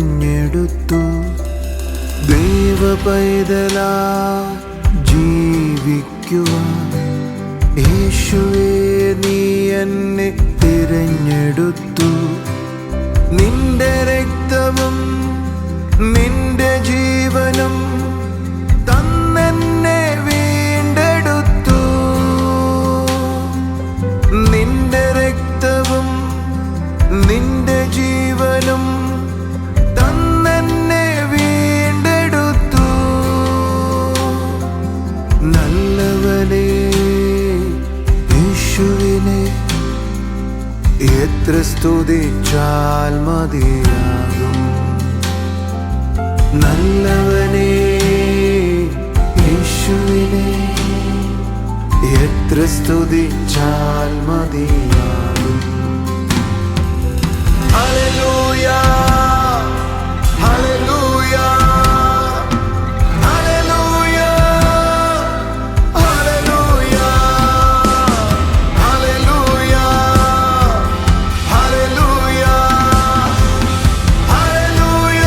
തിരഞ്ഞെടുത്തു. ദൈവ പൈതലാ ജീവിക്കുവാൻ യേശുവേ നീ എന്നെ തിരഞ്ഞെടുത്തു. നിന്റെ രക്തവും നിന്റെ ജീവനും തന്നെന്നെ വീണ്ടെടുത്തു. നിന്റെ രക്തവും നിന്റെ ജീവനും തന്നെന്നെ വീണ്ടെടുത്തു. നല്ലവനെ യേശുവിനെ എത്ര സ്തുതിച്ചാൽ മതിയാകും. നല്ലവനെ യേശുവിനെ എത്ര സ്തുതിച്ചാൽ മതിയാകും. Hallelujah hallelujah hallelujah hallelujah hallelujah hallelujah hallelujah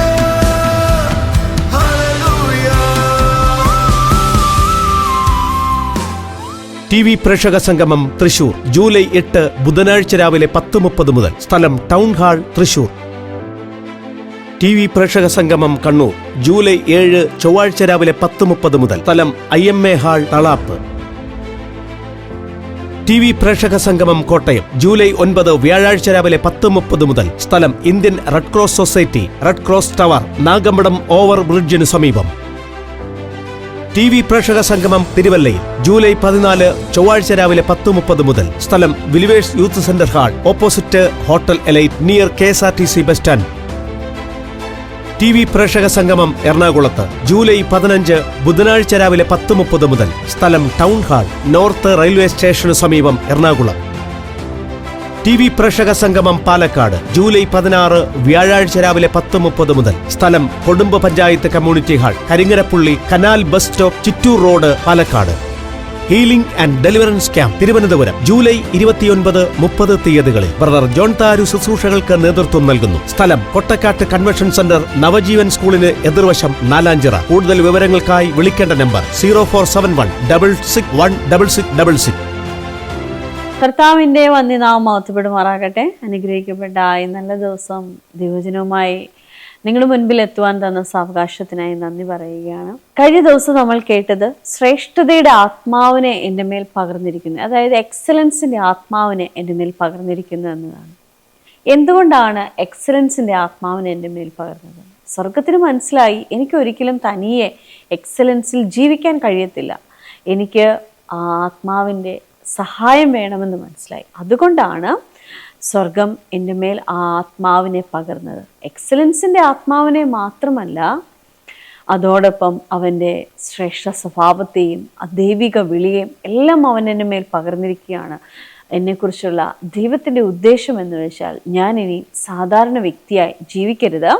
hallelujah. TV പ്രേക്ഷക സംഗമം തൃശൂർ ജൂലൈ 8 ബുധനാഴ്ച രാവിലെ 10:30 മുതൽ. സ്ഥലം ടൗൺ ഹാൾ തൃശൂർ. TV പ്രേക്ഷക സംഗമം കണ്ണൂർ ജൂലൈ 7 ചൊവ്വാഴ്ച രാവിലെ 10:30 മുതൽ. സ്ഥലം IMA ഹാൾ തളാപ്പ്. TV പ്രേക്ഷക സംഗമം കോട്ടയം ജൂലൈ 9 വ്യാഴാഴ്ച രാവിലെ 10:30 മുതൽ. സ്ഥലം Indian red cross society, red cross tower, Nagampadam over ബ്രിഡ്ജിന് സമീപം. TV പ്രേക്ഷക സംഗമം തിരുവല്ലയിൽ ജൂലൈ 14 ചൊവ്വാഴ്ച രാവിലെ 10:30 മുതൽ. സ്ഥലം believers youth centre hall, opposite hotel elite, near KSRTC bus stand. TV പ്രേക്ഷക സംഗമം എറണാകുളത്ത് ജൂലൈ 15 ബുധനാഴ്ച രാവിലെ 10:30 മുതൽ. സ്ഥലം ടൗൺ ഹാൾ, നോർത്ത് റെയിൽവേ സ്റ്റേഷന് സമീപം, എറണാകുളം. TV പ്രേക്ഷക സംഗമം പാലക്കാട് ജൂലൈ 16 വ്യാഴാഴ്ച രാവിലെ 10:30 മുതൽ. സ്ഥലം Kodumbu panchayat community hall, Karingarapally canal bus stop, Chittur road, Palakkad. Healing and deliverance camp Thiruvananthapuram July 29, 30 തീയതികളിൽ. ബ്രദർ ജോൺ താരു ശുശ്രൂഷകൾക്ക് നേതൃത്വം നൽകുന്നു. സ്ഥലം കൊട്ടക്കാട്ട് കൺവെൻഷൻ സെന്റർ, നവജീവൻ സ്കൂളിന് എതിർവശം, നാലാഞ്ചിറ. കൂടുതൽ വിവരങ്ങൾക്കായി വിളിക്കേണ്ട നമ്പർ 0471 666666. കർത്താവിൻ്റെ വന്യനാമം മഹത്വപ്പെടുമാറാകട്ടെ. അനുഗ്രഹിക്കപ്പെട്ട ഈ നല്ല ദിവസം ദൈവജനവുമായി നിങ്ങളുടെ മുൻപിൽ എത്തുവാൻ തന്ന സാവകാശത്തിനായി നന്ദി പറയുകയാണ്. കഴിഞ്ഞ ദിവസം നമ്മൾ കേട്ടത് ശ്രേഷ്ഠതയുടെ ആത്മാവിനെ എൻ്റെ മേൽ പകർന്നിരിക്കുന്നു, അതായത് എക്സലൻസിൻ്റെ ആത്മാവിനെ എൻ്റെ മേൽ പകർന്നിരിക്കുന്നു എന്നതാണ്. എന്തുകൊണ്ടാണ് എക്സലൻസിൻ്റെ ആത്മാവിനെ എൻ്റെ മേൽ പകർന്നത്? സ്വർഗത്തിന് മനസ്സിലായി എനിക്കൊരിക്കലും തനിയെ എക്സലൻസിൽ ജീവിക്കാൻ കഴിയത്തില്ല, എനിക്ക് ആ ആത്മാവിൻ്റെ സഹായം വേണമെന്ന് മനസ്സിലായി. അതുകൊണ്ടാണ് സ്വർഗം എൻ്റെ മേൽ ആ ആത്മാവിനെ പകർന്നത്. എക്സലൻസിൻ്റെ ആത്മാവിനെ മാത്രമല്ല, അതോടൊപ്പം അവൻ്റെ ശ്രേഷ്ഠ സ്വഭാവത്തെയും ദൈവിക വിളിയെയും എല്ലാം അവൻ എൻ്റെ മേൽ പകർന്നിരിക്കുകയാണ്. എന്നെക്കുറിച്ചുള്ള ദൈവത്തിൻ്റെ ഉദ്ദേശം എന്ന് വെച്ചാൽ ഞാൻ ഇനി സാധാരണ വ്യക്തിയായി ജീവിക്കരുത്,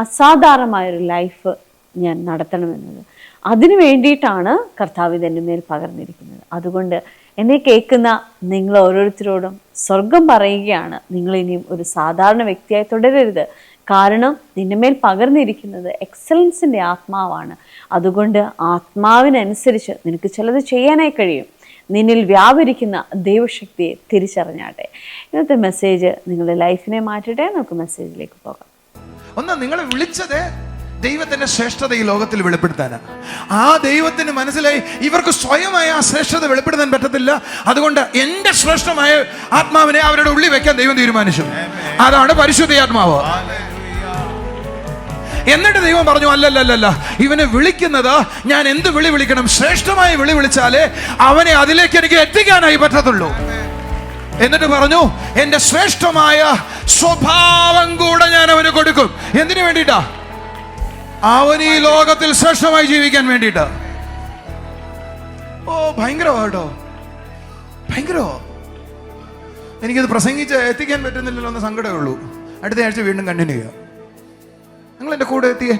അസാധാരണമായൊരു ലൈഫ് ഞാൻ നടത്തണമെന്നത്. അതിനു വേണ്ടിയിട്ടാണ് കർത്താവ് ഇതെൻ്റെ മേൽ പകർന്നിരിക്കുന്നത്. അതുകൊണ്ട് എന്നെ കേൾക്കുന്ന നിങ്ങൾ ഓരോരുത്തരോടും സ്വർഗം പറയുകയാണ്, നിങ്ങളിനിയും ഒരു സാധാരണ വ്യക്തിയായി തുടരരുത്. കാരണം നിന്റെ മേൽ പകർന്നിരിക്കുന്നത് എക്സലൻസിൻ്റെ ആത്മാവാണ്. അതുകൊണ്ട് ആത്മാവിനനുസരിച്ച് നിനക്ക് ചിലത് ചെയ്യാനായി കഴിയും. നിന്നിൽ വ്യാപരിക്കുന്ന ദൈവശക്തിയെ തിരിച്ചറിഞ്ഞാട്ടെ. ഇന്നത്തെ മെസ്സേജ് നിങ്ങളുടെ ലൈഫിനെ മാറ്റട്ടെ. നമുക്ക് മെസ്സേജിലേക്ക് പോകാം. ഒന്ന്, നിങ്ങളെ വിളിച്ചത് ദൈവത്തിന്റെ ശ്രേഷ്ഠത ഈ ലോകത്തിൽ വെളിപ്പെടുത്താനാണ്. ആ ദൈവത്തിന് മനസ്സിലായി ഇവർക്ക് സ്വയമായ ആ ശ്രേഷ്ഠത വെളിപ്പെടുത്താൻ പറ്റത്തില്ല, അതുകൊണ്ട് എന്റെ ശ്രേഷ്ഠമായ ആത്മാവിനെ അവരുടെ ഉള്ളിൽ വെക്കാൻ ദൈവം തീരുമാനിച്ചു. അതാണ് പരിശുദ്ധാത്മാവ്. എന്നിട്ട് ദൈവം പറഞ്ഞു, അല്ലല്ലല്ല, ഇവനെ വിളിക്കുന്നത് ഞാൻ എന്ത് വിളി വിളിക്കണം? ശ്രേഷ്ഠമായ വിളി വിളിച്ചാലേ അവനെ അതിലേക്ക് എനിക്ക് എത്തിക്കാനായി പറ്റത്തുള്ളൂ. എന്നിട്ട് പറഞ്ഞു, എന്റെ ശ്രേഷ്ഠമായ സ്വഭാവം കൂടെ ഞാൻ അവന് കൊടുക്കും. എന്തിനു വേണ്ടിയിട്ടാ? അവൻ ഈ ലോകത്തിൽ ശ്രേഷ്ഠമായി ജീവിക്കാൻ വേണ്ടിയിട്ട്. ഓ, ഭയങ്കരമാട്ടോ, ഭയങ്കരോ. എനിക്കത് പ്രസംഗിച്ച് എത്തിക്കാൻ പറ്റുന്നില്ലല്ലോ എന്ന് സങ്കടമേ ഉള്ളൂ. അടുത്ത ആഴ്ച വീണ്ടും കണ്ടിന്യൂ ചെയ്യുക. നിങ്ങൾ എൻ്റെ കൂടെ എത്തിയേ.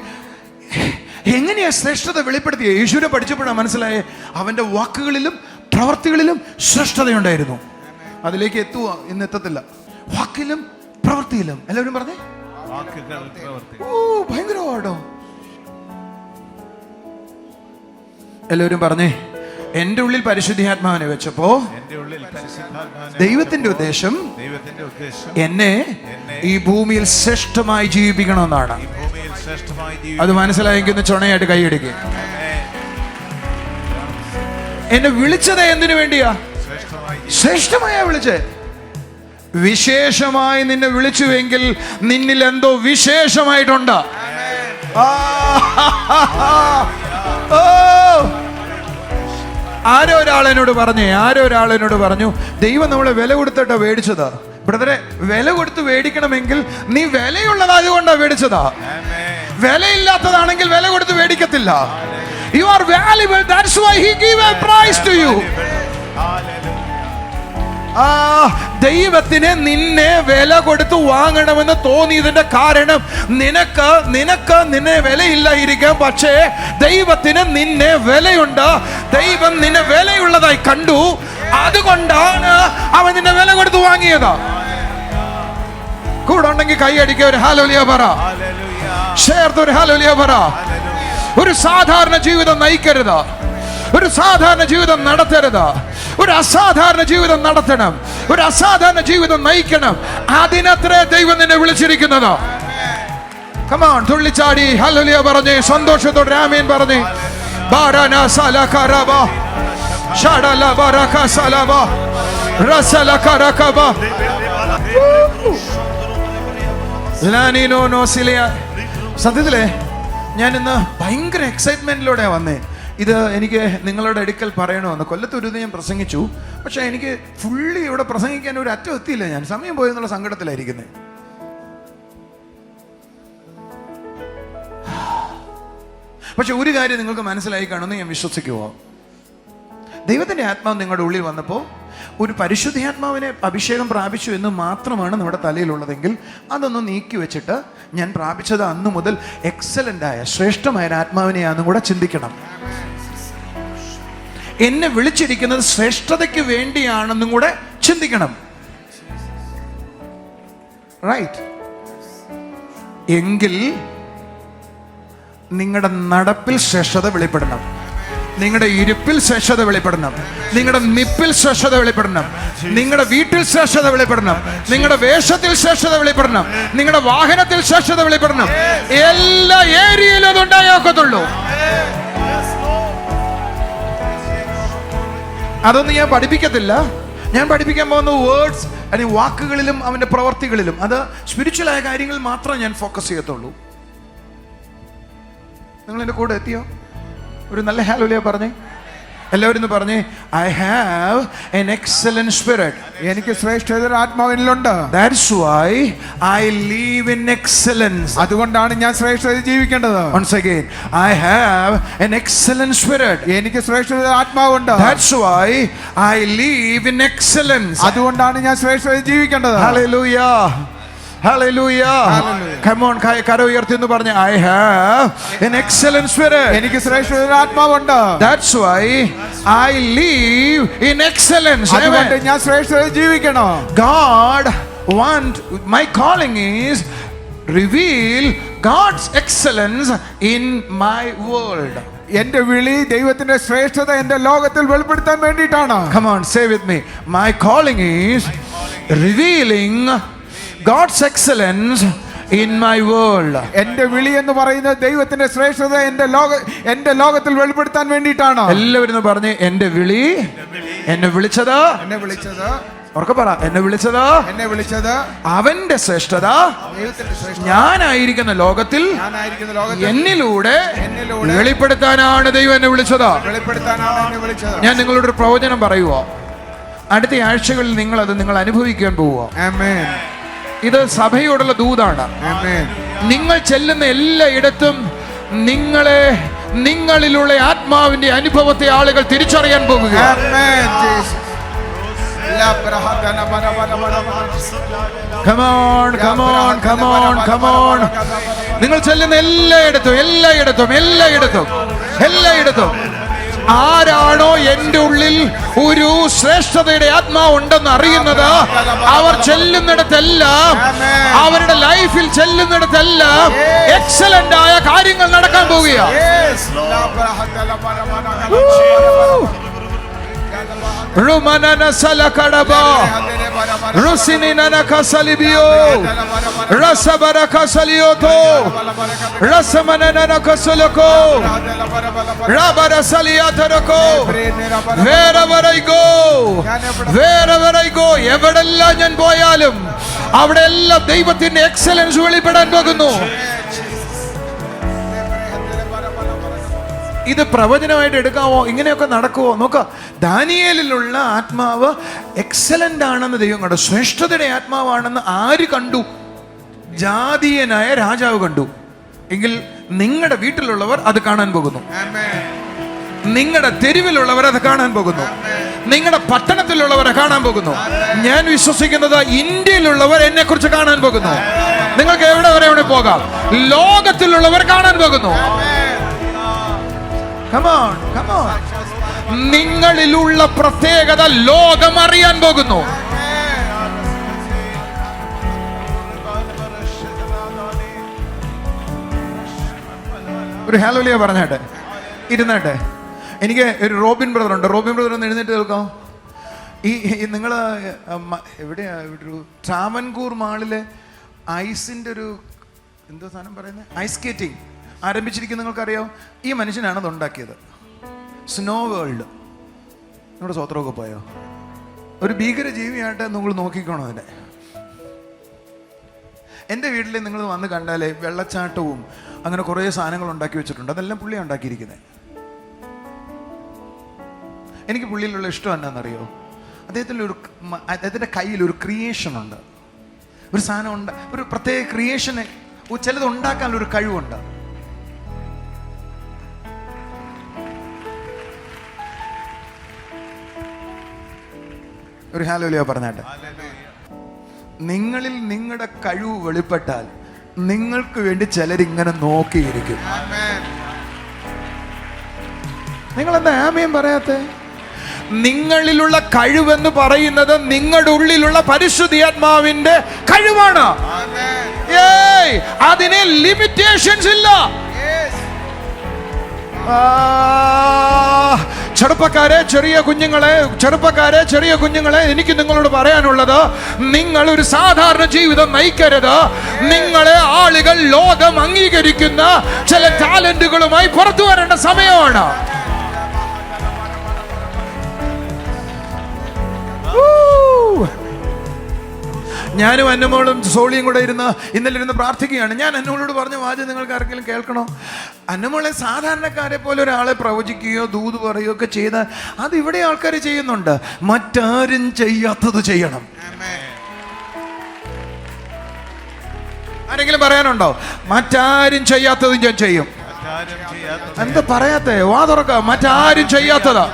എങ്ങനെയാ ശ്രേഷ്ഠത വെളിപ്പെടുത്തിയ? യേശുവിനെ പഠിച്ചപ്പോഴാണ് മനസ്സിലായേ അവൻ്റെ വാക്കുകളിലും പ്രവർത്തികളിലും ശ്രേഷ്ഠതയുണ്ടായിരുന്നു. അതിലേക്ക് എത്തുക, ഇന്ന് എത്തത്തില്ല. വാക്കിലും പ്രവൃത്തിയിലും. എല്ലാവരും പറഞ്ഞേ, ഭയങ്കരമാട്ടോ. എല്ലാവരും പറഞ്ഞേ, എന്റെ ഉള്ളിൽ പരിശുദ്ധാത്മാവിനെ വെച്ചപ്പോ ദൈവത്തിന്റെ ഉദ്ദേശം എന്നെ ഈ ഭൂമിയിൽ ശ്രേഷ്ഠമായി ജീവിപ്പിക്കണമെന്നാണ്. അത് മനസ്സിലായെങ്കിൽ ചുണയായിട്ട് കൈയടിക്കുക. എന്നെ വിളിച്ചത് എന്തിനു വേണ്ടിയാ? ശ്രേഷ്ഠമായാ വിളിച്ചേ. വിശേഷമായി നിന്നെ വിളിച്ചുവെങ്കിൽ നിന്നിൽ എന്തോ വിശേഷമായിട്ടുണ്ട്. ആരോ ഒരാളെന്നോട് പറഞ്ഞു, ദൈവം നമ്മളെ വില കൊടുത്തിട്ടാ മേടിച്ചതാ. ബ്രദറെ, വില കൊടുത്ത് മേടിക്കണമെങ്കിൽ നീ വിലയുള്ളതായതുകൊണ്ടാ മേടിച്ചതാ. വിലയില്ലാത്തതാണെങ്കിൽ വില കൊടുത്ത് മേടിക്കത്തില്ല. You are valuable, that's why he gave a price to you. ദൈവത്തിന് നിന്നെ വില കൊടുത്ത് വാങ്ങണമെന്ന് തോന്നിയതിന്റെ കാരണം നിന്നെ വിലയില്ലായിരിക്കാം, പക്ഷേ ദൈവത്തിന് നിന്നെ വിലയുണ്ട്. ദൈവം നിന്നെ വിലയുള്ളതായി കണ്ടു, അതുകൊണ്ടാണ് അവൻ നിന്നെ വില കൊടുത്ത് വാങ്ങിയത്. കൂടെ ഉണ്ടെങ്കിൽ കൈ അടിക്കുക, ഒരു ഹല്ലേലൂയ പറ. ചേർത്തൊരു ഹല്ലേലൂയ പറ. ഒരു സാധാരണ ജീവിതം നയിക്കരുത്, ഒരു സാധാരണ ജീവിതം നടത്തരുത്, ഒരു അസാധാരണ ജീവിതം നടത്തണം, ഒരു അസാധാരണ ജീവിതം നയിക്കണം. അതിനത്രേ ദൈവം നിന്നെ വിളിച്ചിരിക്കുന്നത്. Come on, തുള്ളിച്ചാടി ഹല്ലേലൂയ പറഞ്ഞേ, സന്തോഷത്തോടെ ആമേൻ പറഞ്ഞേ. ബാരാന സലകറബ ഷഡല ബറക സലബ റസല കറകബ ലാനിനോ നോസിലിയ. സത്യത്തിലേ ഞാൻ ഇന്ന് ഭയങ്കര എക്സൈറ്റ്മെന്റിലൂടെ വന്നേ. ഇത് എനിക്ക് നിങ്ങളുടെ അടുക്കൽ പറയണമെന്ന്. കൊല്ലത്തൊരു ഞാൻ പ്രസംഗിച്ചു, പക്ഷെ എനിക്ക് ഫുള്ളി ഇവിടെ പ്രസംഗിക്കാൻ ഒരു അറ്റം എത്തിയില്ല. ഞാൻ സമയം പോയെന്നുള്ള സങ്കടത്തിലായിരിക്കുന്നത്. പക്ഷെ ഒരു കാര്യം നിങ്ങൾക്ക് മനസ്സിലായി കാണുമെന്ന് ഞാൻ വിശ്വസിക്കുമോ? ദൈവത്തിന്റെ ആത്മാവ് നിങ്ങളുടെ ഉള്ളിൽ വന്നപ്പോൾ ഒരു പരിശുദ്ധാത്മാവിനെ അഭിഷേകം പ്രാപിച്ചു എന്ന് മാത്രമാണ് നമ്മുടെ തലയിലുള്ളതെങ്കിൽ അതൊന്ന് നീക്കി വെച്ചിട്ട് ഞാൻ പ്രാപിച്ചത് അന്നു മുതൽ എക്സലൻ്റായ ശ്രേഷ്ഠമായ ആത്മാവിനെയാണെന്നും കൂടെ ചിന്തിക്കണം. എന്നെ വിളിച്ചിരിക്കുന്നത് ശ്രേഷ്ഠതയ്ക്ക് വേണ്ടിയാണെന്നും കൂടെ ചിന്തിക്കണം. റൈറ്റ്? എങ്കിൽ നിങ്ങളുടെ നടപ്പിൽ ശ്രേഷ്ഠത വെളിപ്പെടണം, നിങ്ങളുടെ ഇരിപ്പിൽ ശ്രേഷ്ഠത വെളിപ്പെടണം, നിങ്ങളുടെ നിപ്പിൽ ശ്രേഷ്ഠത വെളിപ്പെടണം, നിങ്ങളുടെ വീട്ടിൽ ശ്രേഷ്ഠത വെളിപ്പെടണം, നിങ്ങളുടെ വേഷത്തിൽ ശ്രേഷ്ഠത വെളിപ്പെടണം, നിങ്ങളുടെ വാഹനത്തിൽ ശ്രേഷ്ഠത വെളിപ്പെടണം. എല്ലാ ഏരിയയിലും അത് ഉണ്ടായാക്കത്തുള്ളൂ. അതൊന്നും ഞാൻ പഠിപ്പിക്കത്തില്ല. ഞാൻ പഠിപ്പിക്കാൻ പോകുന്ന വേർഡ്സ് അല്ലെങ്കിൽ വാക്കുകളിലും അവന്റെ പ്രവർത്തികളിലും, അത് സ്പിരിച്വലായ കാര്യങ്ങളിൽ മാത്രമേ ഞാൻ ഫോക്കസ് ചെയ്യത്തുള്ളൂ. നിങ്ങൾ എൻ്റെ കൂടെ എത്തിയോ? ഒരു നല്ല ഹല്ലേലൂയ പറഞ്ഞേ. എല്ലാവരും ഒന്ന് പറഞ്ഞേ, I have an excellent spirit. എനിക്ക് ശ്രേഷ്ഠത ആത്മാവിനുണ്ട്. That's why I live in excellence. അതുകൊണ്ടാണ് ഞാൻ ശ്രേഷ്ഠത ജീവിക്കേണ്ടത്. Once again, I have an excellent spirit. എനിക്ക് ശ്രേഷ്ഠത ആത്മാവുണ്ട്. That's why I live in excellence. അതുകൊണ്ടാണ് ഞാൻ ശ്രേഷ്ഠത ജീവിക്കേണ്ടത്. Hallelujah. Hallelujah. Come on, കര ഉയർത്തി എന്ന് പറഞ്ഞേ, I have an excellent spirit. എനിക്ക് ശ്രേഷ്ഠത ആത്മാവുണ്ട്. That's why I live in excellence. അതുകൊണ്ട് ഞാൻ ശ്രേഷ്ഠത ജീവിക്കണം. God my calling is reveal God's excellence in my world. എന്റെ വിളി ദൈവത്തിന്റെ ശ്രേഷ്ഠത എന്റെ ലോകത്തിൽ വെളിപ്പെടുത്താൻ വേണ്ടിയിട്ടാണ്. Come on, say with me. My calling is revealing God's excellence in my world. എന്റെ വിളി എന്ന് പറയുന്നത് ദൈവത്തിന്റെ ശ്രേഷ്ഠത എന്റെ ലോകത്തിൽ വെളിപ്പെടുത്താൻ വേണ്ടിയിട്ടാണ്. എല്ലാവരും പറഞ്ഞേ, എന്റെ വിളി, എന്നെ വിളിച്ചത് ഉറക്കെ പറ, എന്നെ വിളിച്ചത് അവന്റെ ശ്രേഷ്ഠത ഞാനായിരിക്കുന്ന ലോകത്തിൽ എന്നിലൂടെ വെളിപ്പെടുത്താനാണ് ദൈവം എന്നെ വിളിച്ചത്. ഞാൻ നിങ്ങളോടൊരു പ്രവചനം പറയുവോ? അടുത്ത ആഴ്ചകളിൽ നിങ്ങൾ അനുഭവിക്കാൻ പോവുക. ആമേൻ. ഇത് സഭയോടുള്ള ദൂതാണ്. ആമേൻ. നിങ്ങൾ ചെല്ലുന്ന എല്ലായിടത്തും നിങ്ങളിലുള്ള ആത്മാവിന്റെ അനുഭവത്തെ ആളുകൾ തിരിച്ചറിയാൻ പോകുക. Come on, come on, come on, come on. നിങ്ങൾ ചെല്ലുന്ന എല്ലായിടത്തും ആരാണോ എൻ്റെ ഉള്ളിൽ ഒരു ശ്രേഷ്ഠതയുടെ ആത്മാവ് ഉണ്ടെന്ന് അറിയുന്നത്, അവർ ചെല്ലുന്നിടത്തെല്ലാം, അവരുടെ ലൈഫിൽ ചെല്ലുന്നിടത്തെല്ലാം എക്സലന്റ് ആയ കാര്യങ്ങൾ നടക്കാൻ പോവുകയാണ്. Rumanana salakadaba, Rusininana kasalibio, Rasabara kasalioto, Rasamanana kasaloko, Rabara saliataroko. Wherever I go, എവിടെല്ലാം ഞാൻ പോയാലും അവിടെ എല്ലാം ദൈവത്തിന്റെ എക്സലൻസ് വെളിപ്പെടാൻ പോകുന്നു. ഇത് പ്രവചനമായിട്ട് എടുക്കാമോ? ഇങ്ങനെയൊക്കെ നടക്കുമോ? നോക്ക, ദാനിയേലിലുള്ള ആത്മാവ് എക്സലന്റ് ആണെന്ന് ദൈവം കണ്ടു. ശ്രേഷ്ഠതയുടെ ആത്മാവാണെന്ന് ആര് കണ്ടു? ജാതീയനായ രാജാവ് കണ്ടു. എങ്കിൽ നിങ്ങളുടെ വീട്ടിലുള്ളവർ അത് കാണാൻ പോകുന്നു, നിങ്ങളുടെ തെരുവിലുള്ളവർ അത് കാണാൻ പോകുന്നു, നിങ്ങളുടെ പട്ടണത്തിലുള്ളവരെ കാണാൻ പോകുന്നു. ഞാൻ വിശ്വസിക്കുന്നത് ഇന്ത്യയിലുള്ളവർ എന്നെ കുറിച്ച് കാണാൻ പോകുന്നു. നിങ്ങൾക്ക് എവിടെ വരെ പോകാം, ലോകത്തിലുള്ളവർ കാണാൻ പോകുന്നു. Come on, come on. നിങ്ങളിലുള്ള പ്രത്യേകത ലോകം അറിയാൻ പോകുന്നു. ഒരു ഹല്ലേലൂയ പറഞ്ഞാട്ടെ, ഇരുന്നാട്ടെ. എനിക്ക് ഒരു റോബിൻ ബ്രദർ ഉണ്ട്. റോബിൻ ബ്രദർ ഒന്ന് എഴുന്നേറ്റ് കേൾക്കാം. ഈ നിങ്ങൾ എവിടെയാ? ഒരു ട്രാവൻകൂർ മാളിലെ ഐസിന്റെ ഒരു എന്തോ സാധനം പറയുന്നത്, ഐസ് സ്കേറ്റിംഗ് ആരംഭിച്ചിരിക്കുന്നത് നിങ്ങൾക്കറിയോ? ഈ മനുഷ്യനാണ് അത് ഉണ്ടാക്കിയത്. Snow world. നിങ്ങളുടെ സ്വത്രമൊക്കെ പോയോ? ഒരു ഭീകര ജീവിയായിട്ട് നിങ്ങൾ നോക്കിക്കോണം അതിനെ. എൻ്റെ വീട്ടിൽ നിങ്ങൾ വന്ന് കണ്ടാലേ വെള്ളച്ചാട്ടവും അങ്ങനെ കുറേ സാധനങ്ങൾ ഉണ്ടാക്കി വെച്ചിട്ടുണ്ട്. അതെല്ലാം പുള്ളിയാണ് ഉണ്ടാക്കിയിരിക്കുന്നത്. എനിക്ക് പുള്ളിയിലുള്ള ഇഷ്ടം എന്നാണെന്നറിയോ? അദ്ദേഹത്തിൻ്റെ കയ്യിൽ ഒരു ക്രിയേഷൻ ഉണ്ട്, ഒരു സാധനം ഉണ്ട്, ഒരു പ്രത്യേക ക്രിയേഷന് ചിലത് ഉണ്ടാക്കാനുള്ളൊരു കഴിവുണ്ട്. ഒരു ഹല്ലേലൂയ പറഞ്ഞാട്ടെ. നിങ്ങളിൽ നിങ്ങളുടെ കഴിവ് വെളിപ്പെട്ടാൽ നിങ്ങൾക്ക് വേണ്ടി ചിലരിങ്ങനെ നോക്കിയിരിക്കും. നിങ്ങളെന്താ ആമേൻ പറയാത്തെ? നിങ്ങളിലുള്ള കഴിവെന്ന് പറയുന്നത് നിങ്ങളുടെ ഉള്ളിലുള്ള പരിശുദ്ധാത്മാവിന്റെ കഴിവാണ്. അതിന് ലിമിറ്റേഷൻസ് ഇല്ല. ചെറുപ്പക്കാരെ, ചെറിയ കുഞ്ഞുങ്ങളെ, എനിക്ക് നിങ്ങളോട് പറയാനുള്ളത്, നിങ്ങൾ ഒരു സാധാരണ ജീവിതം നയിക്കരുത്. നിങ്ങളെ ആളുകൾ ലോകം അംഗീകരിക്കുന്ന ചില ടാലന്റുകളുമായി പുറത്തു വരേണ്ട സമയമാണ്. ഞാനും അന്നമോളും സോളിയും കൂടെ ഇന്നലെ ഇരുന്ന് പ്രാർത്ഥിക്കുകയാണ്. ഞാൻ അന്നമോളോട് പറഞ്ഞ വാചകം നിങ്ങൾക്ക് ആർക്കെങ്കിലും കേൾക്കണോ? അന്നമോളെ സാധാരണക്കാരെ പോലെ ഒരാളെ പ്രവചിക്കുകയോ ദൂത് പറയുകയോ ഒക്കെ ചെയ്താൽ അത് ഇവിടെ ആൾക്കാർ ചെയ്യുന്നുണ്ട്. മറ്റാരും ചെയ്യാത്തത് ചെയ്യണം. ആരെങ്കിലും പറയാനുണ്ടോ? മറ്റാരും ചെയ്യാത്തത് ഞാൻ ചെയ്യും. എന്താ പറയാത്തെ? വാ തുറക്ക. മറ്റാരും ചെയ്യാത്തതാ,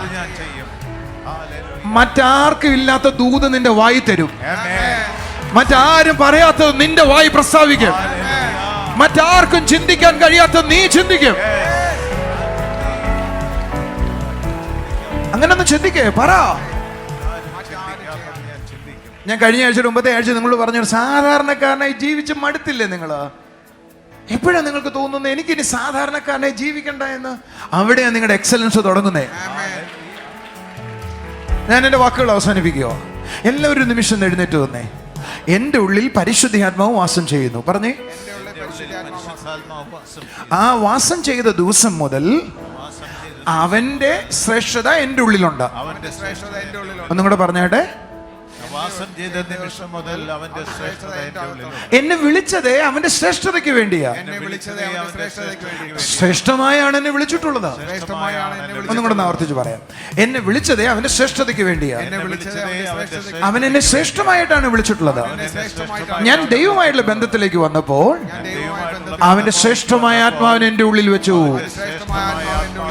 മറ്റാർക്കും ഇല്ലാത്ത ദൂത് നിന്റെ വായി തരും. മറ്റാരും പറയാത്തത് നിന്റെ വായി പ്രസ്താവിക്കും. മറ്റാർക്കും ചിന്തിക്കാൻ കഴിയാത്തത് നീ ചിന്തിക്കും. അങ്ങനൊന്ന് ചിന്തിക്കേ, പറ. ഞാൻ കഴിഞ്ഞ ആഴ്ച മുമ്പത്തെ ആഴ്ച നിങ്ങളോട് പറഞ്ഞു, സാധാരണക്കാരനായി ജീവിച്ച് മടുത്തില്ലേ നിങ്ങൾ? എപ്പോഴാണ് നിങ്ങൾക്ക് തോന്നുന്നത് എനിക്കിനി സാധാരണക്കാരനായി ജീവിക്കണ്ട എന്ന്? അവിടെയാണ് നിങ്ങളുടെ എക്സലൻസ് തുടങ്ങുന്നേ. ഞാൻ എൻ്റെ വാക്കുകൾ അവസാനിപ്പിക്കുക. എല്ലാവരും നിമിഷം എഴുന്നേറ്റ് വന്നേ. എൻ്റെ ഉള്ളിൽ പരിശുദ്ധാത്മാവ് വാസം ചെയ്യുന്നു. പറഞ്ഞേ, ആ വാസം ചെയ്ത ദിവസം മുതൽ അവന്റെ ശ്രേഷ്ഠത എൻ്റെ ഉള്ളിലുണ്ട്. ഒന്നും കൂടെ പറഞ്ഞേട്ടെ. എന്നെ വിളിച്ചത് അവന്റെ ശ്രേഷ്ഠതയ്ക്ക് വേണ്ടിയാ. ശ്രേഷ്ഠമായാണ് എന്നെ വിളിച്ചിട്ടുള്ളത്. ഒന്നും കൂടെ ആവർത്തിച്ച് പറയാം. എന്നെ വിളിച്ചത് അവന്റെ ശ്രേഷ്ഠതയ്ക്ക് വേണ്ടിയാ. അവൻ എന്നെ ശ്രേഷ്ഠമായിട്ടാണ് വിളിച്ചിട്ടുള്ളത്. ഞാൻ ദൈവമായിട്ടുള്ള ബന്ധത്തിലേക്ക് വന്നപ്പോൾ അവന്റെ ശ്രേഷ്ഠമായ ആത്മാവിനെ എൻ്റെ ഉള്ളിൽ വെച്ചു.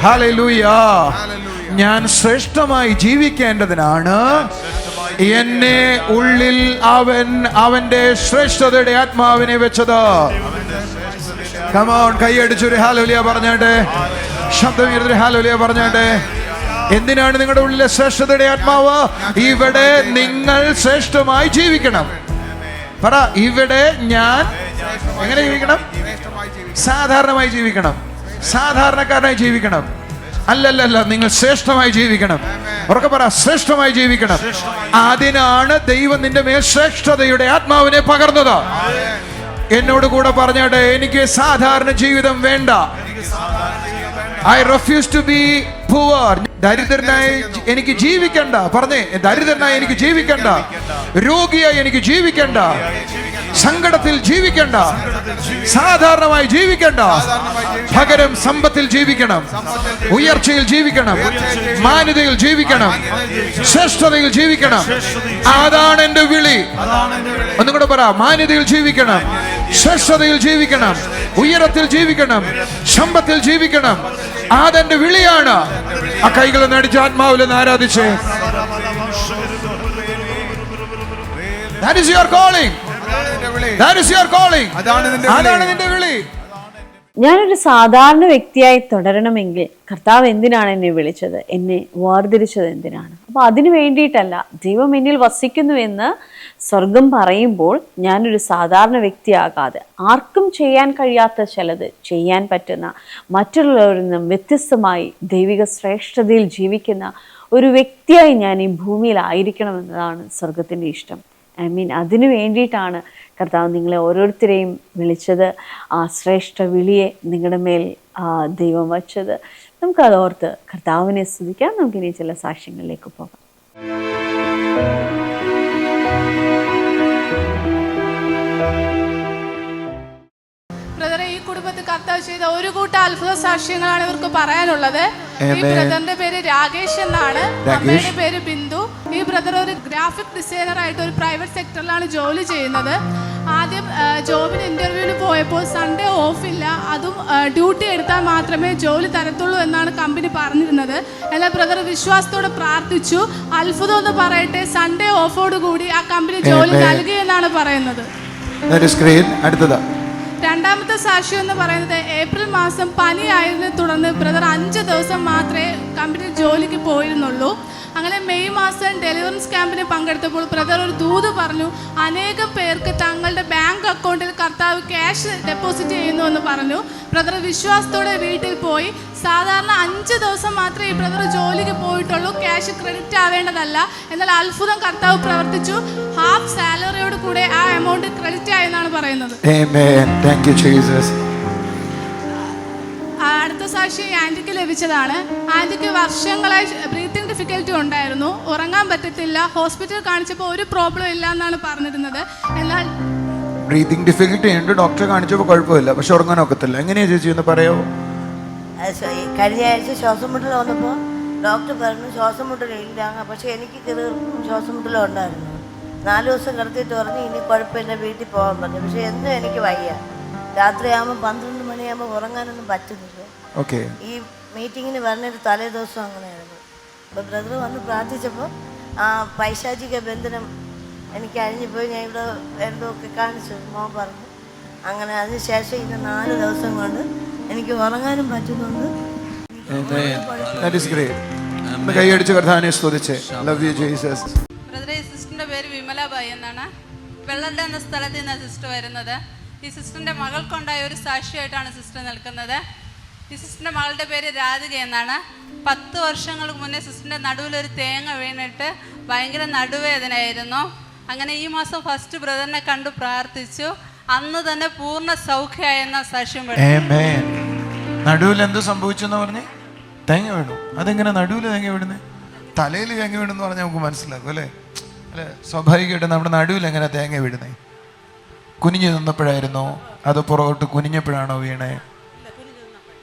ഹല്ലേലൂയ. ഞാൻ ശ്രേഷ്ഠമായി ജീവിക്കേണ്ടതിനാണ് എന്നെ ഉള്ളിൽ അവന്റെ ശ്രേഷ്ഠതയുടെ ആത്മാവിനെ വെച്ചത്. കമോൺ, കൈയടിച്ചൊരു ഹല്ലേലൂയ പറഞ്ഞാട്ടെ. ശബ്ദം ഉയർത്തി ഹല്ലേലൂയ പറഞ്ഞാട്ടെ. എന്തിനാണ് നിങ്ങളുടെ ഉള്ളിലെ ശ്രേഷ്ഠതയുടെ ആത്മാവ്? ഇവിടെ നിങ്ങൾ ശ്രേഷ്ഠമായി ജീവിക്കണം. പറ, ഇവിടെ ഞാൻ എങ്ങനെ ജീവിക്കണം? സാധാരണമായി ജീവിക്കണം, സാധാരണക്കാരനായി ജീവിക്കണം. അല്ലല്ല, നിങ്ങൾ ശ്രേഷ്ഠമായി ജീവിക്കണം. ഉറക്കെ പറ, ശ്രേഷ്ഠമായി ജീവിക്കണം. അതിനാണ് ദൈവം നിന്റെ മേൽ ശ്രേഷ്ഠതയുടെ ആത്മാവിനെ പകർന്നത്. എന്നോട് കൂടെ പറഞ്ഞാട്ടെ, എനിക്ക് സാധാരണ ജീവിതം വേണ്ട. I refuse to be poor. ദരിദ്രനായി എനിക്ക് ജീവിക്കണ്ട. പറഞ്ഞേ, ദരിദ്രനായി എനിക്ക് ജീവിക്കണ്ട, രോഗിയായി എനിക്ക് ജീവിക്കണ്ട, സങ്കടത്തിൽ ജീവിക്കണ്ട, സാധാരണമായി ജീവിക്കണ്ട. പകരം സമ്പത്തിൽ ജീവിക്കണം, ഉയർച്ചയിൽ ജീവിക്കണം, മാന്യതയിൽ ജീവിക്കണം, ശ്രേഷ്ഠതയിൽ ജീവിക്കണം. അതാണ് എന്റെ വിളി. ഒന്നും കൂടെ പറ, മാന്യതയിൽ ജീവിക്കണം, ശ്രേഷ്ഠതയിൽ ജീവിക്കണം, ഉയരത്തിൽ ജീവിക്കണം, സമ്പത്തിൽ ജീവിക്കണം. അതെന്റെ വിളിയാണ്. ആ കൈകളെ നടിച്ച് ആത്മാവിലെന്ന് ആരാധിച്ചേ. That is your calling. That is your calling. അതാണ് നിന്റെ വിളി. ഞാനൊരു സാധാരണ വ്യക്തിയായി തുടരണമെങ്കിൽ കർത്താവ് എന്തിനാണ് എന്നെ വിളിച്ചത്, എന്നെ വേർതിരിച്ചത് എന്തിനാണ്? അപ്പൊ അതിനു വേണ്ടിയിട്ടല്ല. ദൈവം എന്നിൽ വസിക്കുന്നുവെന്ന് സ്വർഗം പറയുമ്പോൾ ഞാനൊരു സാധാരണ വ്യക്തിയാകാതെ ആർക്കും ചെയ്യാൻ കഴിയാത്ത ചിലത് ചെയ്യാൻ പറ്റുന്ന, മറ്റുള്ളവരിൽ നിന്നും വ്യത്യസ്തമായി ദൈവിക ശ്രേഷ്ഠതയിൽ ജീവിക്കുന്ന ഒരു വ്യക്തിയായി ഞാൻ ഈ ഭൂമിയിലായിരിക്കണമെന്നതാണ് സ്വർഗത്തിൻ്റെ ഇഷ്ടം. അതിനു വേണ്ടിയിട്ടാണ് കർത്താവ് നിങ്ങളെ ഓരോരുത്തരെയും വിളിച്ചത്. ആ ശ്രേഷ്ഠ വിളിയെ നിങ്ങളുടെ മേൽ ദൈവം വച്ചത്. നമുക്കത് ഓർത്ത് കർത്താവിനെ സ്തുതിക്കാം. നമുക്കിനി ചില സാക്ഷ്യങ്ങളിലേക്ക് പോകാം. ഈ കുടുംബത്തിൽ കർത്താവ് ചെയ്ത ഒരു കൂട്ടം അത്ഭുത സാക്ഷ്യങ്ങളാണ് ഇവർക്ക് പറയാനുള്ളത്. ഈ ബ്രദറിന്റെ പേര് രാകേഷ് എന്നാണ്, അമ്മയുടെ പേര് ബിന്ദു. ഈ ബ്രദർ ഒരു ഗ്രാഫിക് ഡിസൈനർ ആയിട്ട് ഒരു പ്രൈവറ്റ് സെക്ടറിലാണ് ജോലി ചെയ്യുന്നത്. ആദ്യം ജോബിന് ഇന്റർവ്യൂവിന് പോയപ്പോൾ സൺഡേ ഓഫില്ല, അതും ഡ്യൂട്ടി എടുത്താൽ മാത്രമേ ജോലി തരത്തുള്ളൂ എന്നാണ് കമ്പനി പറഞ്ഞിരുന്നത്. എന്നാൽ ബ്രദർ വിശ്വാസത്തോടെ പ്രാർത്ഥിച്ചു. അത്ഭുതം എന്ന് പറയട്ടെ, സൺഡേ ഓഫോട് കൂടി ആ കമ്പനി ജോലി നൽകി എന്നാണ് പറയുന്നത്. രണ്ടാമത്തെ സാക്ഷ്യം എന്ന് പറയുന്നത്, ഏപ്രിൽ മാസം പനിയായതിനെ തുടർന്ന് ബ്രദർ 5 ദിവസം മാത്രമേ കമ്പനിയിൽ ജോലിക്ക് പോയിരുന്നുള്ളൂ. അങ്ങനെ മെയ് മാസം ഡെലിവറൻസ് ക്യാമ്പിന് പങ്കെടുത്തപ്പോൾ ബ്രദർ ഒരു ദൂത് പറഞ്ഞു. അനേകം പേർക്ക് തങ്ങളുടെ ബാങ്ക് അക്കൗണ്ടിൽ കർത്താവ് ക്യാഷ് ഡെപ്പോസിറ്റ് ചെയ്യുന്നു എന്ന് പറഞ്ഞു. ബ്രദർ വിശ്വാസത്തോടെ വീട്ടിൽ പോയി. സാധാരണ 5 ദിവസം മാത്രമേ ഈ ബ്രദർ ജോലിക്ക് പോയിട്ടുള്ളൂ, ക്യാഷ് ക്രെഡിറ്റ് ആവേണ്ടതല്ല. എന്നാൽ അത്ഭുതം കർത്താവ് പ്രവർത്തിച്ചു. ഹാഫ് സാലറിയോട് കൂടെ ആ എമൗണ്ട് ക്രെഡിറ്റ് ആയെന്നാണ് പറയുന്നത്. അടുത്ത സാക്ഷി ആൻറ്റിക്ക് ലഭിച്ചതാണ്. ആൻറ്റിക്ക് വർഷങ്ങളായി ബ്രീത്തിങ് ഡിഫിക്കൽറ്റി ഉണ്ടായിരുന്നു, ഉറങ്ങാൻ പറ്റത്തില്ല. ഹോസ്പിറ്റലിൽ കാണിച്ചപ്പോൾ ഒരു പ്രോബ്ലം ഇല്ല എന്നാണ് പറഞ്ഞിരുന്നത്. എന്നാൽ ബ്രീത്തിങ് ഡിഫിക്കൽറ്റി ഉണ്ട്, ഡോക്ടറെ കാണിച്ചപ്പോൾ കുഴപ്പമില്ല, പക്ഷെ ഉറങ്ങാൻ ഒക്കത്തില്ല. എങ്ങനെയാ ചേച്ചി ഒന്ന് പറയാമോ? കഴിഞ്ഞ ആഴ്ച ശ്വാസം മുട്ടൽ വന്നപ്പോൾ ഡോക്ടർ പറഞ്ഞു ശ്വാസം മുട്ടലില്ല, പക്ഷെ എനിക്ക് ശ്വാസം മുട്ടലും ഉണ്ടായിരുന്നു. 4 ദിവസം കിടത്തിയിട്ട് പറഞ്ഞു ഇനി കുഴപ്പമില്ല, വീട്ടിൽ പോകാൻ പറഞ്ഞു. പക്ഷെ എന്നും എനിക്ക് വയ്യ. രാത്രിയാകുമ്പോൾ 12 മണിയാകുമ്പോൾ ഉറങ്ങാനൊന്നും പറ്റുന്നില്ല. ഈ മീറ്റിങ്ങിന് പറഞ്ഞൊരു തലേ ദിവസം അങ്ങനെയായിരുന്നു. അപ്പോൾ ബ്രദർ വന്ന് പ്രാർത്ഥിച്ചപ്പോൾ ആ പൈശാചിക ബന്ധനം എനിക്ക് അഴിഞ്ഞുപോയി. ഞാൻ ഇവിടെ എന്തൊക്കെ കാണിച്ചു, മോൻ പറഞ്ഞു. അങ്ങനെ അതിനുശേഷം ഇന്ന് 4 ദിവസം കൊണ്ട് എനിക്ക് ഉറങ്ങാനും പറ്റുന്നുണ്ട്. സിസ്റ്ററിന്റെ പേര് വിമലാബായി എന്നാണ്. വെള്ളണ്ട എന്ന സ്ഥലത്ത് നിന്ന് സിസ്റ്റർ വരുന്നത്. ഈ സിസ്റ്ററിന്റെ മകൾക്കുണ്ടായ ഒരു സാക്ഷിയായിട്ടാണ് സിസ്റ്റർ നിൽക്കുന്നത്. ഈ സിസ്റ്ററിന്റെ മകളുടെ പേര് രാധിക എന്നാണ്. 10 വർഷങ്ങൾക്ക് മുന്നേ സിസ്റ്ററിന്റെ നടുവിലൊരു തേങ്ങ വീണിട്ട് ഭയങ്കര നടുവേദനയായിരുന്നു. അങ്ങനെ ഈ മാസം ഫസ്റ്റ് ബ്രദറിനെ കണ്ടു പ്രാർത്ഥിച്ചു. അന്ന് തന്നെ പൂർണ്ണ സൗഖ്യമായെന്ന സാക്ഷ്യം. നടുവിൽ എന്ത് സംഭവിച്ചെന്ന് പറഞ്ഞ് തേങ്ങ വീണു. അതെങ്ങനെ നടുവിൽ തേങ്ങ വീഴുന്നത്? തലയിൽ തേങ്ങ വീണെന്ന് പറഞ്ഞാൽ നമുക്ക് മനസ്സിലാക്കും അല്ലേ? അല്ലെ, സ്വാഭാവികമായിട്ട് നമ്മുടെ നടുവിൽ എങ്ങനെ തേങ്ങ വീഴുന്നത്? കുനിഞ്ഞു നിന്നപ്പോഴായിരുന്നോ അതോ പുറകോട്ട് കുനിഞ്ഞപ്പോഴാണോ വീണേ?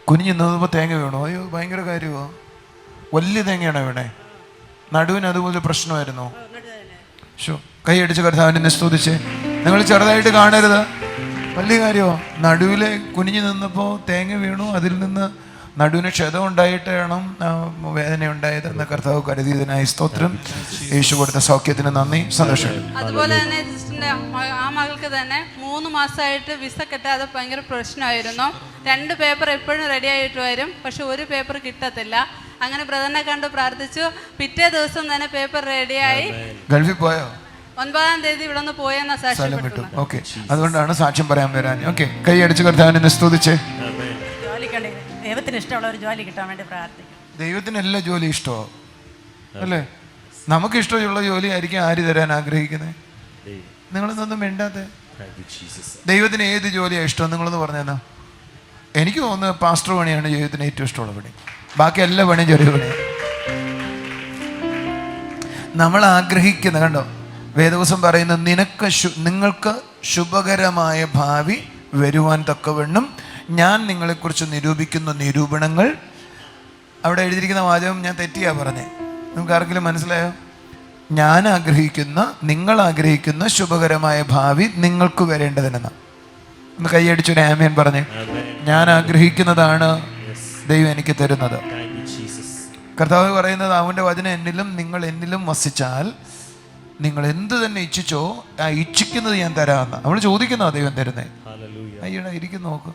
കുനിഞ്ഞു നിന്നപ്പോൾ തേങ്ങ വീണോ? അയ്യോ, ഭയങ്കര കാര്യമോ? വലിയ തേങ്ങയാണോ വീണേ? നടുവിന് അതുപോലെ പ്രശ്നമായിരുന്നോ? കൈ അടിച്ച് കർത്താവിനെ സ്തുതിച്ച്. നിങ്ങൾ ചെറുതായിട്ട് കാണരുത്, വലിയ കാര്യമോ? നടുവിലെ കുനിഞ്ഞു നിന്നപ്പോൾ തേങ്ങ വീണു, അതിൽ നിന്ന് നടുവിന് ക്ഷതം ഉണ്ടായിട്ട് വേണം വേദന ഉണ്ടായത് എന്ന് കർത്താവ് കരുതിയതിനായി സ്തോത്രം. യേശു കൊടുത്ത സൗഖ്യത്തിന് നന്ദി, സന്തോഷം. അതുപോലെ തന്നെ സിസ്റ്ററിന്റെ ആ മകൾക്ക് തന്നെ 3 മാസമായിട്ട് വിസ കിട്ടാതെ ഭയങ്കര പ്രശ്നമായിരുന്നു. 2 പേപ്പർ എപ്പോഴും റെഡി ആയിട്ട് വരും, പക്ഷെ ഒരു പേപ്പർ കിട്ടത്തില്ല. അങ്ങനെ ബ്രദറിനെ കണ്ട് പ്രാർത്ഥിച്ചു. പിറ്റേ ദിവസം തന്നെ പേപ്പർ റെഡിയായി. ഗൾഫിൽ പോയോ? 9-ാം തീയതി ഇവിടെ നിന്ന് പോയെന്ന സാക്ഷ്യം കിട്ടും. ഓക്കെ, അതുകൊണ്ടാണ് സാക്ഷ്യം പറയാൻ വരാൻ. ഓക്കെ, കൈയടിച്ച് കർത്താവിനെ സ്തുതിച്ചേ. ദൈവത്തിന് ഇഷ്ടമുള്ള ഒരു ജോലി കിട്ടാൻ വേണ്ടി പ്രാർത്ഥിക്കും. ദൈവത്തിന് എല്ലാ ജോലി ഇഷ്ടമോ അല്ലേ? നമുക്ക് ഇഷ്ടമുള്ള ജോലി ആയിരിക്കും ആര് തരാൻ ആഗ്രഹിക്കുന്നത്? നിങ്ങളൊന്നും വേണ്ടാതെ. ദൈവത്തിന് ഏത് ജോലിയാണ് ഇഷ്ടം? നിങ്ങളൊന്ന് പറഞ്ഞാ. എനിക്ക് തോന്നുന്നത് പാസ്റ്റർ പണിയാണ് ദൈവത്തിന് ഏറ്റവും ഇഷ്ടമുള്ള പണി. ബാക്കി എല്ലാ പണിയും ചെറിയ പണിയാണ്. നമ്മൾ ആഗ്രഹിക്കുന്ന, കണ്ടോ വേദവസം പറയുന്ന, നിങ്ങൾക്ക് ശുഭകരമായ ഭാവി വരുവാൻ തക്കവണ്ണം ഞാൻ നിങ്ങളെക്കുറിച്ച് നിരൂപിക്കുന്ന നിരൂപണങ്ങൾ. അവിടെ എഴുതിയിരിക്കുന്ന വാചകം ഞാൻ തെറ്റിയാ പറഞ്ഞേ. നമുക്ക് ആർക്കെങ്കിലും മനസ്സിലായോ? ഞാൻ ആഗ്രഹിക്കുന്ന, നിങ്ങൾ ആഗ്രഹിക്കുന്ന ശുഭകരമായ ഭാവി നിങ്ങൾക്ക് വരേണ്ടതിനെന്നാ. ഒന്ന് കൈയടിച്ചൊരു ആമേൻ പറഞ്ഞേ. ഞാൻ ആഗ്രഹിക്കുന്നതാണ് ദൈവം എനിക്ക് തരുന്നത്. കർത്താവ് പറയുന്നത്, അവൻ്റെ വചനം എന്നിലും നിങ്ങൾ എന്നിലും വസിച്ചാൽ നിങ്ങൾ എന്ത് തന്നെ ഇച്ഛിച്ചോ ആ ഇച്ഛിക്കുന്നത് ഞാൻ തരാമെന്ന്. നമ്മൾ ചോദിക്കുന്നതാ ദൈവം തരുന്നേ. അയ്യടാ ഇരിക്കും നോക്ക്.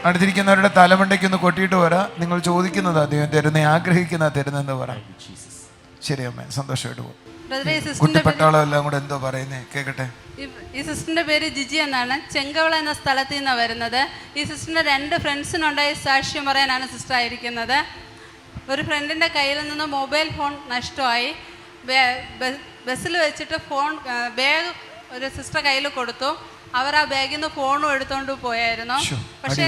അടുത്തിരിക്കുന്നവരുടെ തലമണ്ടയ്ക്കൊന്ന് കൊട്ടിയിട്ട് വരാ. നിങ്ങൾ ചോദിക്കുന്നതാ ദൈവം തരുന്നേ, ആഗ്രഹിക്കുന്നതാ തരുന്നെന്ന് പറ. ശരി അമ്മ, സന്തോഷമായിട്ട് പോകും. കുട്ടിപ്പട്ടാളം എല്ലാം കൂടെ എന്തോ പറയുന്നേ കേക്കട്ടെ. ഈ സിസ്റ്ററിന്റെ പേര് ജിജി എന്നാണ്. ചെങ്കവള എന്ന സ്ഥലത്ത് നിന്നാണ് വരുന്നത്. ഈ സിസ്റ്ററിന്റെ 2 ഫ്രണ്ട്സിനുണ്ടായ സാക്ഷ്യം പറയാനാണ് സിസ്റ്റർ ആയിരിക്കുന്നത്. ഒരു ഫ്രണ്ടിന്റെ കയ്യിൽ നിന്ന് മൊബൈൽ ഫോൺ നഷ്ടമായി. ബസ്സിൽ വെച്ചിട്ട് ബാഗ് ഒരു സിസ്റ്റർ കയ്യിൽ കൊടുത്തു. അവർ ആ ബാഗിൽ നിന്ന് ഫോണും എടുത്തോണ്ട് പോയായിരുന്നു. പക്ഷെ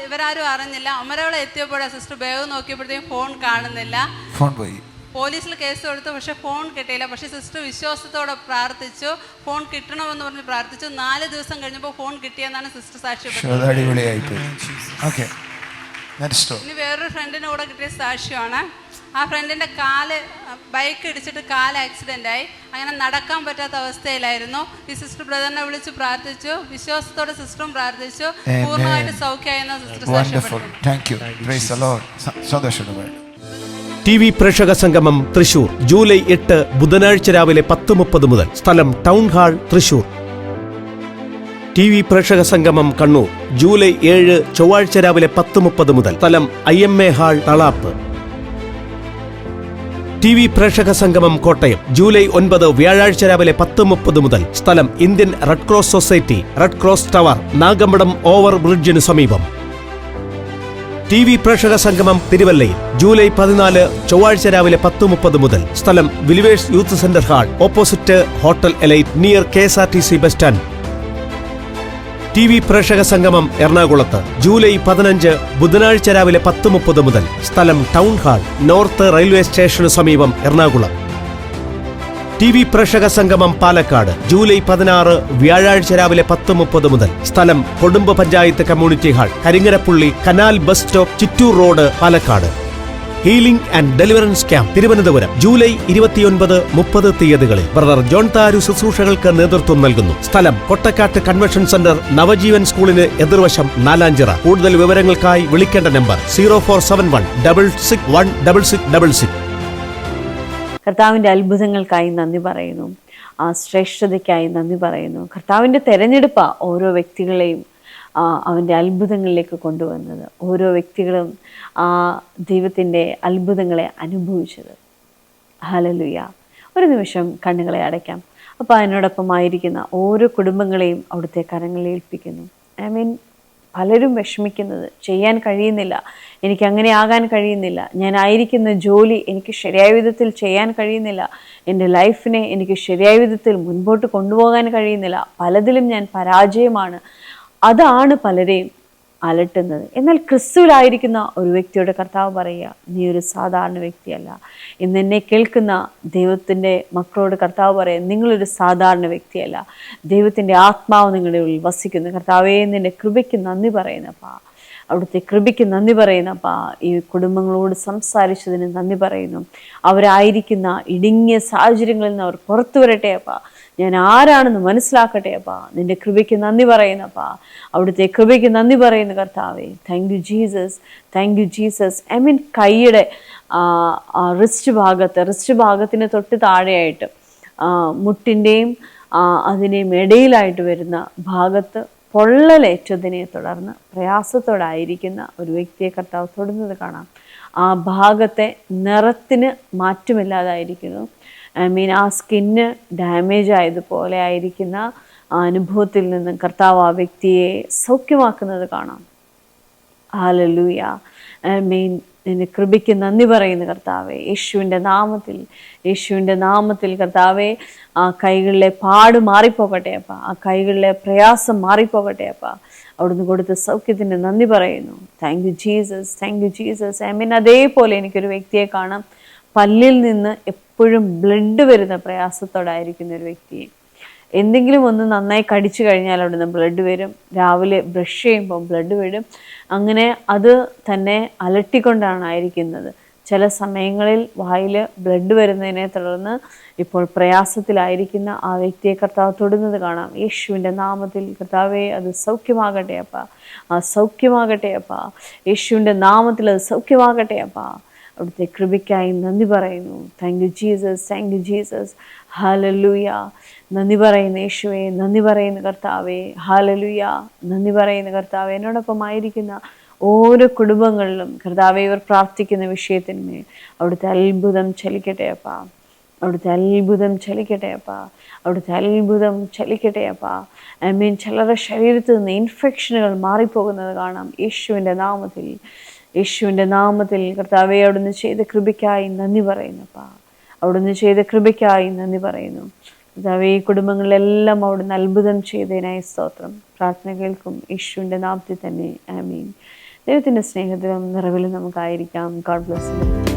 ഇവരാരും അറിഞ്ഞില്ല. അമരവള എത്തിയപ്പോഴാണ് സിസ്റ്റർ ബാഗ് നോക്കിയപ്പോഴത്തേക്കും ഫോൺ കാണുന്നില്ല. ഫോൺ പോയി. പോലീസിൽ കേസ് കൊടുത്തു. പക്ഷെ ഫോൺ കിട്ടിയില്ല. പക്ഷെ സിസ്റ്റർ വിശ്വാസത്തോടെ പ്രാർത്ഥിച്ചു. ഫോൺ കിട്ടണമെന്ന് പറഞ്ഞ് പ്രാർത്ഥിച്ചു. 4 ദിവസം കഴിഞ്ഞപ്പോൾ ഫോൺ കിട്ടിയെന്നാണ് സിസ്റ്റർ സാക്ഷ്യപ്പെട്ടത്. ഇനി വേറൊരു ഫ്രണ്ടിന് കൂടെ കിട്ടിയ സാക്ഷ്യമാണ്. ആ ഫ്രണ്ടിന്റെ ബൈക്ക് ഇടിച്ചിട്ട് കാല് ആക്സിഡന്റ് ആയി. അങ്ങനെ നടക്കാൻ പറ്റാത്ത അവസ്ഥയിലായിരുന്നു. ഈ സിസ്റ്റർ ബ്രദറിനെ വിളിച്ച് പ്രാർത്ഥിച്ചു. വിശ്വാസത്തോടെ സിസ്റ്ററും പ്രാർത്ഥിച്ചു. പൂർണ്ണമായിട്ട് സൗഖ്യമായെന്ന സിസ്റ്റർ സാക്ഷ്യപ്പെട്ടു. TV പ്രേക്ഷക സംഗമം തൃശൂർ ജൂലൈ 8 ബുധനാഴ്ച രാവിലെ 10:30 മുതൽ. സ്ഥലം ടൗൺ ഹാൾ തൃശൂർ. TV പ്രേക്ഷക സംഗമം കണ്ണൂർ ജൂലൈ 7 ചൊവ്വാഴ്ച രാവിലെ 10:30 മുതൽ. സ്ഥലം IMA ഹാൾ തളാപ്പ്. TV പ്രേക്ഷക സംഗമം കോട്ടയം ജൂലൈ 9 വ്യാഴാഴ്ച രാവിലെ 10:30 മുതൽ. സ്ഥലം Indian red cross society, red cross tower, Nagampadam over ബ്രിഡ്ജിന് സമീപം. TV പ്രേക്ഷക സംഗമം തിരുവല്ലയിൽ ജൂലൈ 14 ചൊവ്വാഴ്ച രാവിലെ 10:30 മുതൽ. സ്ഥലം believers youth centre hall, opposite hotel elite, near KSRTC bus stand. TV പ്രേക്ഷക സംഗമം എറണാകുളത്ത് ജൂലൈ 15 ബുധനാഴ്ച രാവിലെ 10:30 മുതൽ. സ്ഥലം ടൗൺ ഹാൾ, നോർത്ത് റെയിൽവേ സ്റ്റേഷന് സമീപം, എറണാകുളം. TV പ്രേക്ഷക സംഗമം പാലക്കാട് ജൂലൈ 16 വ്യാഴാഴ്ച രാവിലെ 10:30 മുതൽ. സ്ഥലം Kodumbu panchayat community hall, Karingarapally, canal bus stop, Chittur road, Palakkad. Healing and deliverance camp Thiruvananthapuram July 29, 30 തീയതികളിൽ. ബ്രദർ ജോൺ താരു ശുശ്രൂഷകൾക്ക് നേതൃത്വം നൽകുന്നു. സ്ഥലം കൊട്ടക്കാട്ട് കൺവെൻഷൻ സെന്റർ, നവജീവൻ സ്കൂളിന് എതിർവശം, നാലാഞ്ചിറ. കൂടുതൽ വിവരങ്ങൾക്കായി വിളിക്കേണ്ട നമ്പർ 0471 661666. കർത്താവിൻ്റെ അത്ഭുതങ്ങൾക്കായി നന്ദി പറയുന്നു. ആ ശ്രേഷ്ഠതയ്ക്കായി നന്ദി പറയുന്നു. കർത്താവിൻ്റെ തെരഞ്ഞെടുപ്പാ ഓരോ വ്യക്തികളെയും അവൻ്റെ അത്ഭുതങ്ങളിലേക്ക് കൊണ്ടുവന്നത്. ഓരോ വ്യക്തികളും ആ ദൈവത്തിൻ്റെ അത്ഭുതങ്ങളെ അനുഭവിച്ചത്. ഹല്ലേലൂയ. ഒരു നിമിഷം കണ്ണുകളെ അടയ്ക്കാം. അപ്പോൾ അതിനോടൊപ്പമായിരിക്കുന്ന ഓരോ കുടുംബങ്ങളെയും അവിടുത്തെ കരങ്ങളിൽ ഏൽപ്പിക്കുന്നു. പലരും വിഷമിക്കുന്നത്, ചെയ്യാൻ കഴിയുന്നില്ല, എനിക്ക് അങ്ങനെ ആകാൻ കഴിയുന്നില്ല, ഞാൻ ആയിരിക്കുന്ന ജോലി എനിക്ക് ശരിയായ വിധത്തിൽ ചെയ്യാൻ കഴിയുന്നില്ല, എൻ്റെ ലൈഫിനെ എനിക്ക് ശരിയായ വിധത്തിൽ മുൻപോട്ട് കൊണ്ടുപോകാൻ കഴിയുന്നില്ല, പലതിലും ഞാൻ പരാജയമാണ്. അതാണ് പലരെയും അലട്ടുന്നത്. എന്നാൽ ക്രിസ്തുവിലായിരിക്കുന്ന ഒരു വ്യക്തിയോട് കർത്താവ് പറയുക, നീ ഒരു സാധാരണ വ്യക്തിയല്ല. ഇന്ന് എന്നെ കേൾക്കുന്ന ദൈവത്തിൻ്റെ മക്കളോട് കർത്താവ് പറയുക, നിങ്ങളൊരു സാധാരണ വ്യക്തിയല്ല. ദൈവത്തിൻ്റെ ആത്മാവ് നിങ്ങളുടെ ഉള്ളിൽ വസിക്കുന്നു. കർത്താവേ, നിൻ്റെ കൃപയ്ക്ക് നന്ദി പറയുന്നപ്പാ, അവിടുത്തെ കൃപയ്ക്ക് നന്ദി പറയുന്നപ്പാ. ഈ കുടുംബങ്ങളോട് സംസാരിച്ചതിന് നന്ദി പറയുന്നു. അവരായിരിക്കുന്ന ഇടുങ്ങിയ സാഹചര്യങ്ങളിൽ നിന്ന് അവർ പുറത്തു വരട്ടെ അപ്പാ. ഞാൻ ആരാണെന്ന് മനസ്സിലാക്കട്ടെ അപ്പാ. നിന്റെ കൃപയ്ക്ക് നന്ദി പറയുന്നപ്പാ. അവിടുത്തെ കൃപയ്ക്ക് നന്ദി പറയുന്നു കർത്താവേ. Thank you Jesus, thank you Jesus. കൈയുടെ റിസ്റ്റ് ഭാഗത്തിന് തൊട്ട് താഴെയായിട്ട് മുട്ടിൻ്റെയും അതിനെയും ഇടയിലായിട്ട് വരുന്ന ഭാഗത്ത് പൊള്ളലേറ്റതിനെ തുടർന്ന് പ്രയാസത്തോടായിരിക്കുന്ന ഒരു വ്യക്തിയെ കർത്താവ് തൊടുന്നത് കാണാം. ആ ഭാഗത്തെ നിറത്തിന് മാറ്റമില്ലാതായിരിക്കുന്നു. ആ സ്കിന്ന് ഡാമേജ് ആയതുപോലെ ആയിരിക്കുന്ന ആ അനുഭവത്തിൽ നിന്ന് കർത്താവ് ആ വ്യക്തിയെ സൗഖ്യമാക്കുന്നത് കാണാം. ഹല്ലേലൂയ. നിന്റെ കൃപയ്ക്ക് നന്ദി പറയുന്ന കർത്താവേ, യേശുവിൻ്റെ നാമത്തിൽ കർത്താവേ, ആ കൈകളിലെ പാട് മാറിപ്പോകട്ടെ അപ്പ, ആ കൈകളിലെ പ്രയാസം മാറിപ്പോകട്ടെ അപ്പ. അവിടുന്ന് കൊടുത്ത സൗഖ്യത്തിന് നന്ദി പറയുന്നു. Thank you Jesus. അതേപോലെ എനിക്കൊരു വ്യക്തിയെ കാണാം, പല്ലിൽ നിന്ന് എപ്പോഴും ബ്ലഡ് വരുന്ന പ്രയാസത്തോടായിരിക്കുന്ന ഒരു വ്യക്തിയെ. എന്തെങ്കിലും ഒന്ന് നന്നായി കടിച്ചു കഴിഞ്ഞാൽ അവിടുന്ന് ബ്ലഡ് വരും. രാവിലെ ബ്രഷ് ചെയ്യുമ്പോൾ ബ്ലഡ് വരും. അങ്ങനെ അത് തന്നെ അലട്ടിക്കൊണ്ടാണ് ആയിരിക്കുന്നത്. ചില സമയങ്ങളിൽ വായിൽ ബ്ലഡ് വരുന്നതിനെ തുടർന്ന് ഇപ്പോൾ പ്രയാസത്തിലായിരിക്കുന്ന ആ വ്യക്തിയെ കർത്താവ് തൊടുന്നത് കാണാം. യേശുവിൻ്റെ നാമത്തിൽ കർത്താവേ, അത് സൗഖ്യമാകട്ടെ അപ്പ, യേശുവിൻ്റെ നാമത്തിൽ അത് സൗഖ്യമാകട്ടെ അപ്പ. അവിടുത്തെ കൃപയ്ക്കായി നന്ദി പറയുന്നു. Thank you Jesus. ഹല്ലേലൂയ. നന്ദി പറയുന്ന യേശുവേ, നന്ദി പറയുന്ന കർത്താവേ, ഹല്ലേലൂയ. നന്ദി പറയുന്ന കർത്താവേ, എന്നോടൊപ്പം ആയിരിക്കുന്ന ഓരോ കുടുംബങ്ങളിലും കർത്താവേ, ഇവർ പ്രാർത്ഥിക്കുന്ന വിഷയത്തിന്മേൽ അവിടുത്തെ അത്ഭുതം ചലിക്കട്ടെ അപ്പ, ചിലരുടെ ശരീരത്തിൽ നിന്ന് ഇൻഫെക്ഷനുകൾ മാറിപ്പോകുന്നത് കാണാം. യേശുവിൻ്റെ നാമത്തിൽ കർത്താവേ, അവിടുന്ന് ചെയ്ത കൃപയ്ക്കായി നന്ദി പറയുന്നപ്പാ, കർത്താവേ, ഈ കുടുംബങ്ങളിലെല്ലാം അവിടുന്ന് അത്ഭുതം ചെയ്തതിനായി സ്തോത്രം. പ്രാർത്ഥന കേൾക്കും യേശുവിൻ്റെ നാമത്തിൽ തന്നെ. ആമീൻ. ദൈവത്തിൻ്റെ സ്നേഹത്തിലും നിറവിലും നമുക്കായിരിക്കാം. God bless U.